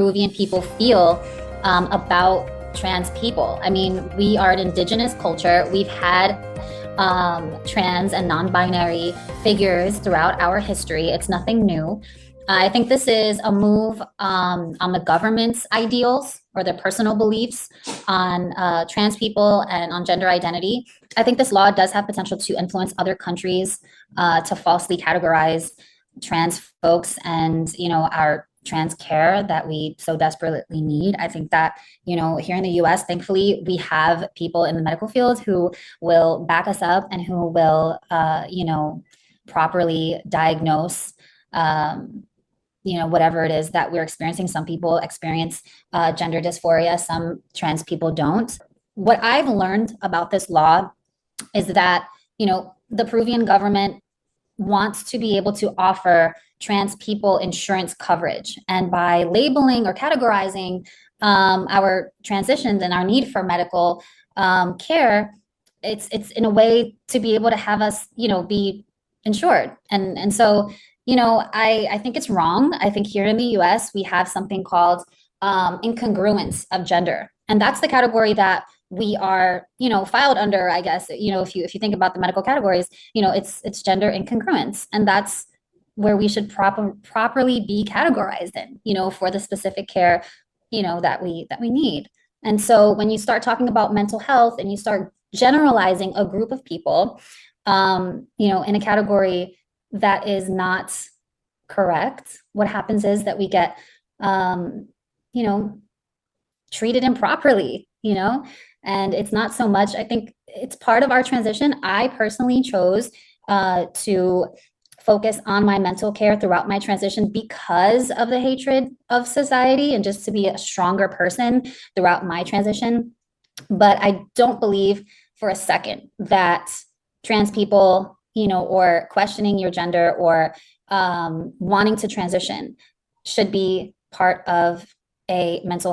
Peruvian people feel about trans people. I mean, we are an indigenous culture. We've had trans and non-binary figures throughout our history. It's nothing new. I think this is a move on the government's ideals or their personal beliefs on trans people and on gender identity. I think this law does have potential to influence other countries to falsely categorize trans folks and, our trans care that we so desperately need. I think that, here in the US, thankfully, we have people in the medical field who will back us up and who will, properly diagnose whatever it is that we're experiencing. Some people experience gender dysphoria, some trans people don't. What I've learned about this law is that, the Peruvian government wants to be able to offer trans people insurance coverage. And by labeling or categorizing our transitions and our need for medical care, it's in a way to be able to have us, be insured. And so, I think it's wrong. I think here in the US, we have something called incongruence of gender. And that's the category that we are, filed under, I guess, if you think about the medical categories, it's gender incongruence. And that's where we should properly be categorized in, for the specific care, that we need. And so when you start talking about mental health and you start generalizing a group of people, in a category that is not correct, what happens is that we get, treated improperly, and it's not so much, I think it's part of our transition. I personally chose to focus on my mental care throughout my transition because of the hatred of society and just to be a stronger person throughout my transition. But I don't believe for a second that trans people, or questioning your gender or wanting to transition should be part of a mental